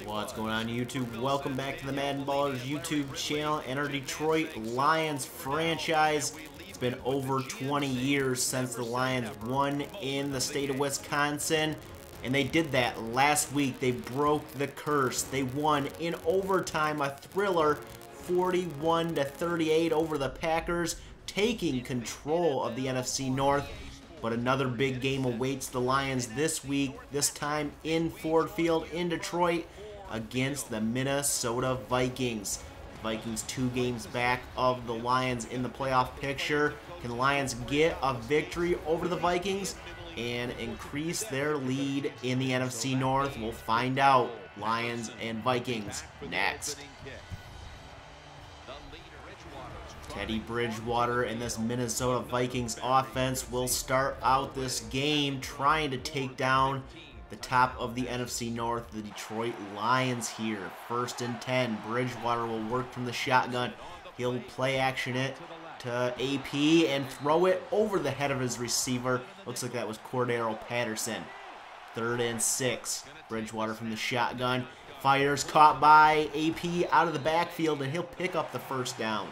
What's going on YouTube? Welcome back to the MaddenBallerz YouTube channel and our Detroit Lions franchise. It's been over 20 years since the Lions won in the state of Wisconsin, and they did that last week. They broke the curse. They won in overtime, a thriller, 41-38 over the Packers, taking control of the NFC North. But another big game awaits the Lions this week, this time in Ford Field in Detroit against the Minnesota Vikings. The Vikings 2 games back of the Lions in the playoff picture. Can the Lions get a victory over the Vikings and increase their lead in the NFC North? We'll find out. Lions and Vikings next. Teddy Bridgewater and this Minnesota Vikings offense will start out this game trying to take down the top of the NFC North, the Detroit Lions here. 1st and 10. Bridgewater will work from the shotgun. He'll play action it to AP and throw it over the head of his receiver. Looks like that was Cordero Patterson. 3rd and 6. Bridgewater from the shotgun. Fires, caught by AP out of the backfield, and he'll pick up the 1st down.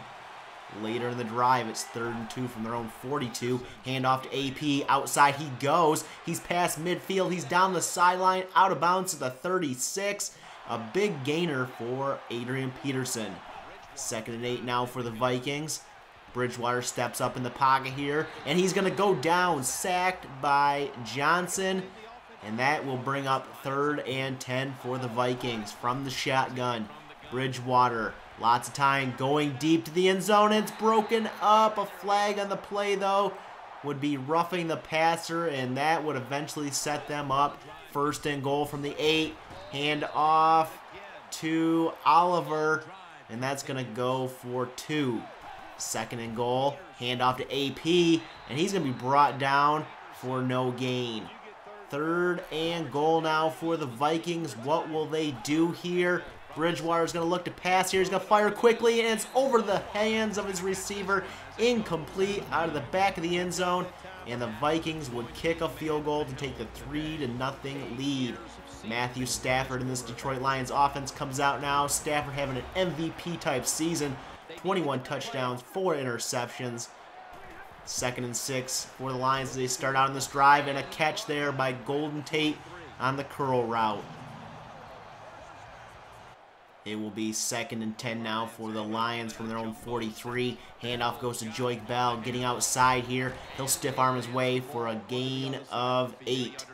Later in the drive, it's 3rd and 2 from their own 42. Handoff to AP. Outside he goes. He's past midfield. He's down the sideline. Out of bounds to the 36. A big gainer for Adrian Peterson. 2nd and 8 now for the Vikings. Bridgewater steps up in the pocket here, and he's going to go down, sacked by Johnson. And that will bring up 3rd and 10 for the Vikings from the shotgun. Bridgewater. Lots of time going deep to the end zone. It's broken up. A flag on the play, though, would be roughing the passer, and that would eventually set them up. 1st and goal from the 8. Hand off to Oliver, and that's going to go for 2. 2nd and goal. Hand off to AP, and he's going to be brought down for no gain. 3rd and goal now for the Vikings. What will they do here? Bridgewater's going to look to pass here. He's going to fire quickly, and it's over the hands of his receiver. Incomplete out of the back of the end zone. And the Vikings would kick a field goal to take the 3-0 lead. Matthew Stafford in this Detroit Lions offense comes out now. Stafford having an MVP-type season. 21 touchdowns, 4 interceptions. 2nd and 6 for the Lions as they start out on this drive. And a catch there by Golden Tate on the curl route. It will be 2nd and 10 now for the Lions from their own 43. Handoff goes to Joik Bell, getting outside here. He'll stiff arm his way for a gain of 8.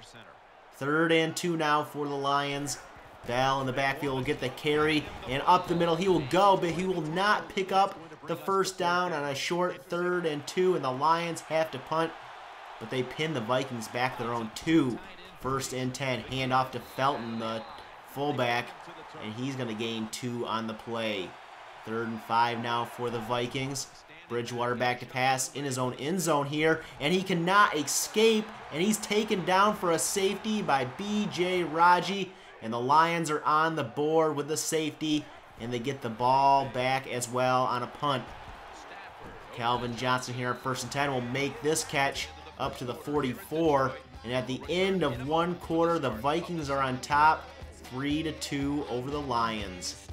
3rd and 2 now for the Lions. Bell in the backfield will get the carry, and up the middle he will go, but he will not pick up the 1st down on a short 3rd and 2, and the Lions have to punt, but they pin the Vikings back to their own 2. 1st and 10. Handoff to Felton, the fullback, and he's going to gain 2 on the play. 3rd and 5 now for the Vikings. Bridgewater back to pass in his own end zone here, and he cannot escape, and he's taken down for a safety by B.J. Raji, and the Lions are on the board with the safety, and they get the ball back as well on a punt. Calvin Johnson here at 1st and 10 will make this catch up to the 44, and at the end of 1 quarter, the Vikings are on top, 3-2 over the Lions.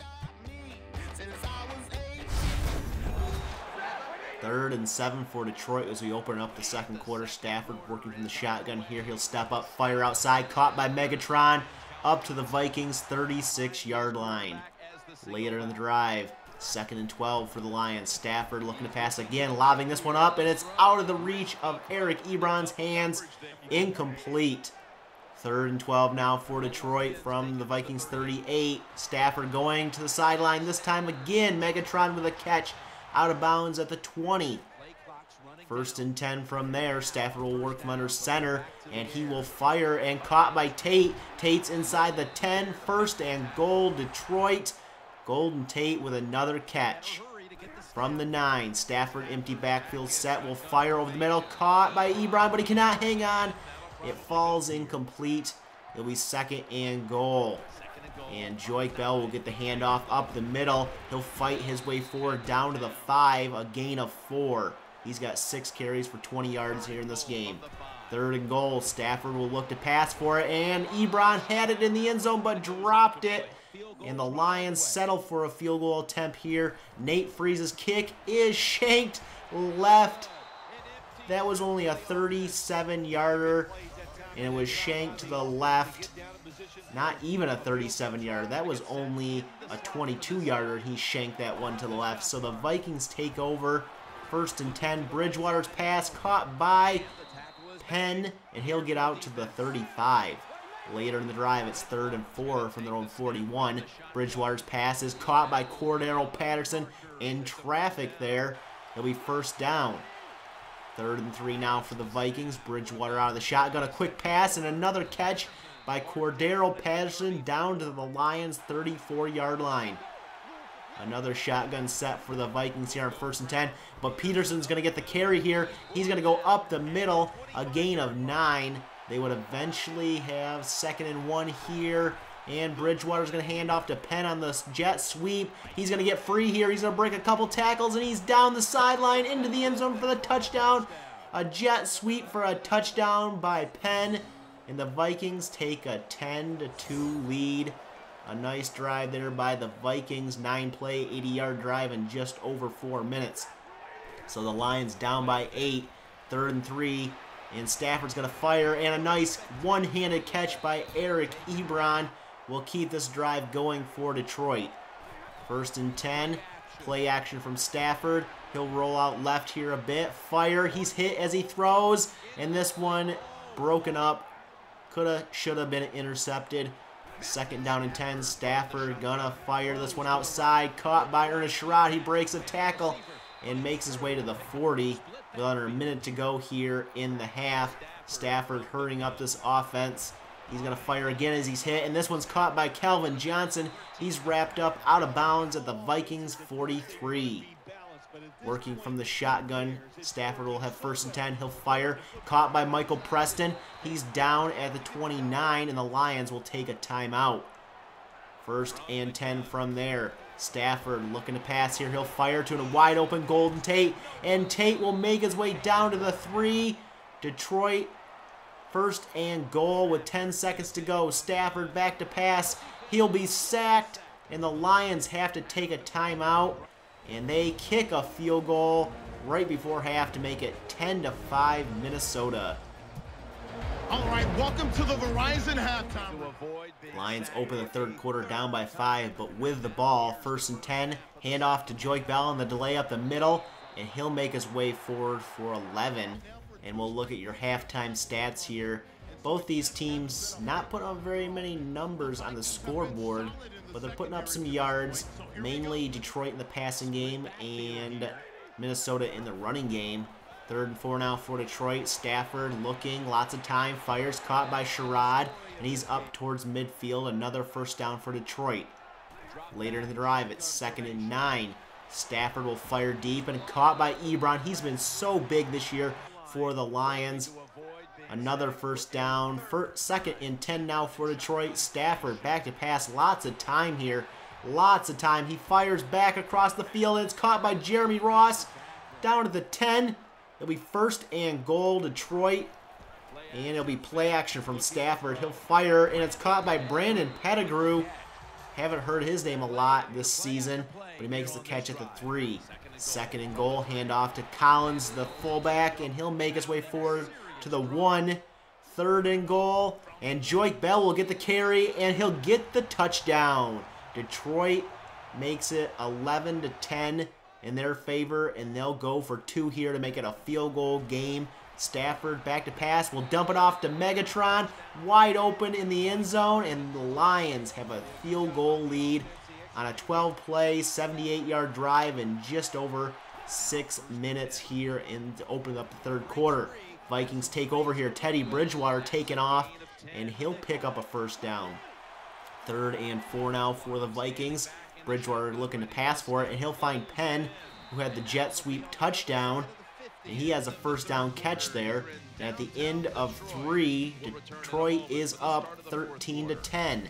3rd and 7 for Detroit as we open up the 2nd quarter. Stafford working from the shotgun here. He'll step up, fire outside, caught by Megatron, up to the Vikings' 36-yard line. Later in the drive, 2nd and 12 for the Lions. Stafford looking to pass again, lobbing this one up, and it's out of the reach of Eric Ebron's hands. Incomplete. 3rd and 12 now for Detroit from the Vikings 38. Stafford going to the sideline this time again. Megatron with a catch out of bounds at the 20. 1st and 10 from there. Stafford will work from under center, and he will fire, and caught by Tate. Tate's inside the 10. 1st and goal, Detroit. Golden Tate with another catch. From the 9, Stafford empty backfield set, will fire over the middle. Caught by Ebron, but he cannot hang on. It falls incomplete. It'll be 2nd and goal. And Joik Bell will get the handoff up the middle. He'll fight his way forward down to the 5, a gain of 4. He's got 6 carries for 20 yards here in this game. 3rd and goal. Stafford will look to pass for it, and Ebron had it in the end zone but dropped it. And the Lions settle for a field goal attempt here. Nate Freeze's kick is shanked left. That was only a 37-yarder, and it was shanked to the left. Not even a 37-yarder. That was only a 22-yarder. He shanked that one to the left. So the Vikings take over. 1st and 10. Bridgewater's pass caught by Penn, and he'll get out to the 35. Later in the drive, it's 3rd and 4 from their own 41. Bridgewater's pass is caught by Cordero Patterson in traffic there. He'll be 1st down. 3rd and 3 now for the Vikings. Bridgewater out of the shotgun. A quick pass and another catch by Cordero Patterson down to the Lions' 34-yard line. Another shotgun set for the Vikings here on 1st and 10. But Peterson's going to get the carry here. He's going to go up the middle. A gain of 9. They would eventually have 2nd and 1 here. And Bridgewater's going to hand off to Penn on the jet sweep. He's going to get free here. He's going to break a couple tackles, and he's down the sideline into the end zone for the touchdown. A jet sweep for a touchdown by Penn. And the Vikings take a 10-2 lead. A nice drive there by the Vikings. 9-play, 80-yard drive in just over 4 minutes. So the Lions down by 8. 3rd and 3. And Stafford's going to fire. And a nice one-handed catch by Eric Ebron will keep this drive going for Detroit. 1st and 10. Play action from Stafford. He'll roll out left here a bit. Fire. He's hit as he throws. And this one broken up. Coulda, shoulda been intercepted. 2nd down and 10. Stafford gonna fire this one outside. Caught by Ernest Sherrod. He breaks a tackle and makes his way to the 40. With under a minute to go here in the half. Stafford hurrying up this offense. He's going to fire again as he's hit. And this one's caught by Calvin Johnson. He's wrapped up out of bounds at the Vikings 43. Working from the shotgun. Stafford will have 1st and 10. He'll fire. Caught by Michael Preston. He's down at the 29, and the Lions will take a timeout. 1st and 10 from there. Stafford looking to pass here. He'll fire to a wide open Golden Tate. And Tate will make his way down to the 3. Detroit 1st and goal with 10 seconds to go. Stafford back to pass. He'll be sacked. And the Lions have to take a timeout. And they kick a field goal right before half to make it 10-5 Minnesota. All right, welcome to the Verizon halftime. Lions open the 3rd quarter down by 5, but with the ball, 1st and 10, hand off to Joique Bell on the delay up the middle, and he'll make his way forward for 11. And we'll look at your halftime stats here. Both these teams not putting up very many numbers on the scoreboard, but they're putting up some yards, mainly Detroit in the passing game and Minnesota in the running game. 3rd and 4 now for Detroit. Stafford looking, lots of time, fires, caught by Sherrod, and he's up towards midfield. Another 1st down for Detroit. Later in the drive, it's 2nd and 9. Stafford will fire deep and caught by Ebron. He's been so big this year for the Lions. Another 1st down. 2nd and 10 now for Detroit. Stafford back to pass. Lots of time here. Lots of time. He fires back across the field, and it's caught by Jeremy Ross. Down to the 10. It'll be 1st and goal, Detroit. And it'll be play action from Stafford. He'll fire, and it's caught by Brandon Pettigrew. Haven't heard his name a lot this season, but he makes the catch at the 3. 2nd and goal, handoff to Collins, the fullback, and he'll make his way forward to the 1. 3rd and goal, and Joique Bell will get the carry, and he'll get the touchdown. Detroit makes it 11-10 in their favor, and they'll go for 2 here to make it a field goal game. Stafford back to pass, will dump it off to Megatron, wide open in the end zone, and the Lions have a field goal lead on a 12-play, 78-yard drive in just over 6 minutes here to open up the 3rd quarter. Vikings take over here. Teddy Bridgewater taking off, and he'll pick up a 1st down. 3rd and 4 now for the Vikings. Bridgewater looking to pass for it, and he'll find Penn, who had the jet sweep touchdown, and he has a 1st down catch there. And at the end of 3, Detroit is up 13-10.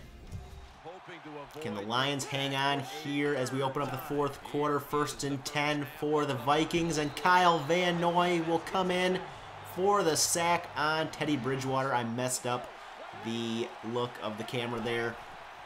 Can the Lions hang on here as we open up the 4th quarter? 1st and 10 for the Vikings, and Kyle Van Noy will come in for the sack on Teddy Bridgewater. I messed up the look of the camera there.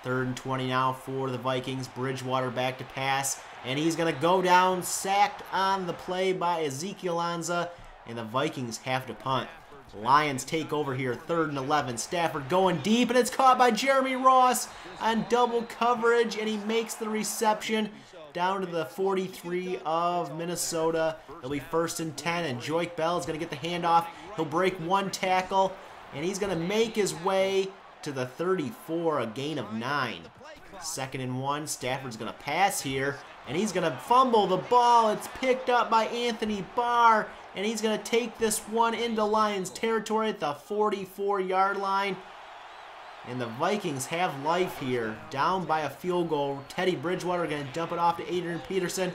3rd and 20 now for the Vikings. Bridgewater back to pass, and he's going to go down, sacked on the play by Ezekiel Anza, and the Vikings have to punt. Lions take over here, 3rd and 11. Stafford going deep, and it's caught by Jeremy Ross on double coverage, and he makes the reception down to the 43 of Minnesota. It'll be 1st and 10, and Joique Bell is going to get the handoff. He'll break one tackle, and he's going to make his way to the 34, a gain of 9. 2nd and 1. Stafford's going to pass here, and he's going to fumble the ball. It's picked up by Anthony Barr, and he's going to take this one into Lions territory at the 44-yard line. And the Vikings have life here, down by a field goal. Teddy Bridgewater going to dump it off to Adrian Peterson,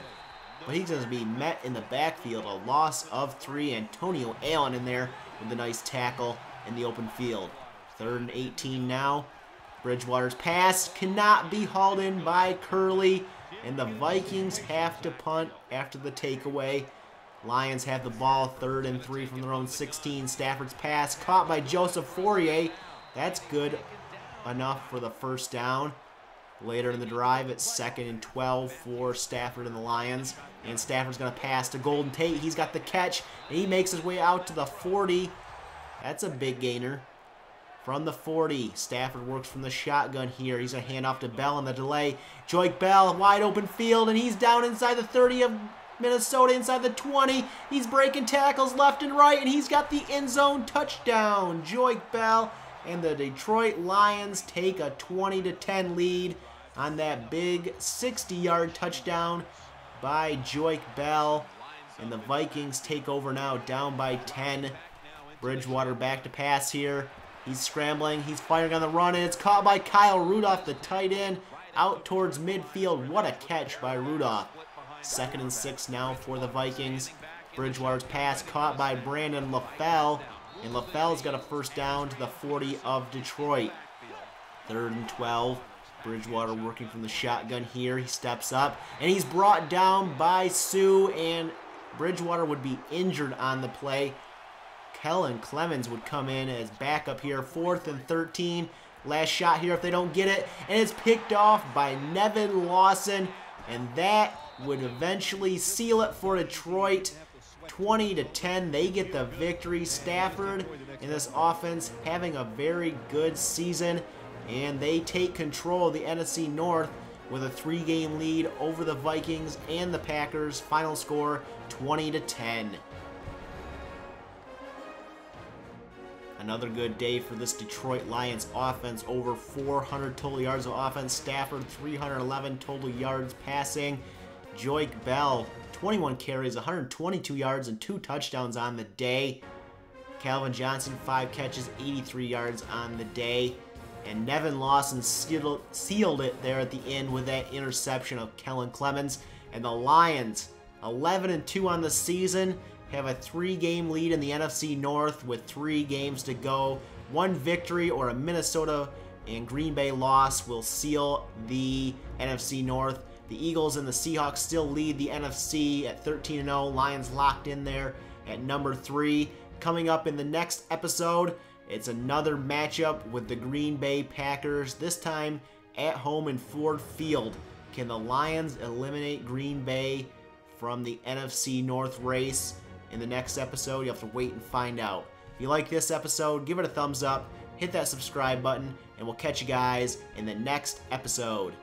but he's going to be met in the backfield. A loss of 3. Antonio Allen in there with a nice tackle in the open field. 3rd and 18 now. Bridgewater's pass cannot be hauled in by Curley, and the Vikings have to punt after the takeaway. Lions have the ball, 3rd and 3 from their own 16. Stafford's pass caught by Joseph Fourier. That's good enough for the 1st down. Later in the drive, it's 2nd and 12 for Stafford and the Lions. And Stafford's going to pass to Golden Tate. He's got the catch, and he makes his way out to the 40. That's a big gainer. From the 40, Stafford works from the shotgun here. He's going to hand off to Bell on the delay. Joique Bell, wide open field, and he's down inside the 30 of Minnesota, inside the 20. He's breaking tackles left and right, and he's got the end zone touchdown. Joique Bell, and the Detroit Lions take a 20-10 lead on that big 60-yard touchdown by Joique Bell. And the Vikings take over now, down by 10. Bridgewater back to pass here. He's scrambling, he's firing on the run, and it's caught by Kyle Rudolph, the tight end, out towards midfield. What a catch by Rudolph. 2nd and 6 now for the Vikings. Bridgewater's pass caught by Brandon LaFell, and LaFell's got a 1st down to the 40 of Detroit. 3rd and 12. Bridgewater working from the shotgun here. He steps up, and he's brought down by Sue, and Bridgewater would be injured on the play. Kellen Clemens would come in as backup here. 4th and 13. Last shot here if they don't get it. And it's picked off by Nevin Lawson. And that would eventually seal it for Detroit. 20-10. They get the victory. Stafford in this offense having a very good season. And they take control of the NFC North with a 3-game lead over the Vikings and the Packers. Final score 20-10. Another good day for this Detroit Lions offense. Over 400 total yards of offense. Stafford, 311 total yards passing. Joique Bell, 21 carries, 122 yards, and 2 touchdowns on the day. Calvin Johnson, 5 catches, 83 yards on the day. And Nevin Lawson sealed it there at the end with that interception of Kellen Clemens. And the Lions, 11-2 on the season, have a 3-game lead in the NFC North with 3 games to go. 1 victory or a Minnesota and Green Bay loss will seal the NFC North. The Eagles and the Seahawks still lead the NFC at 13-0. Lions locked in there at number 3. Coming up in the next episode, it's another matchup with the Green Bay Packers, this time at home in Ford Field. Can the Lions eliminate Green Bay from the NFC North race? In the next episode, you have to wait and find out. If you like this episode, give it a thumbs up, hit that subscribe button, and we'll catch you guys in the next episode.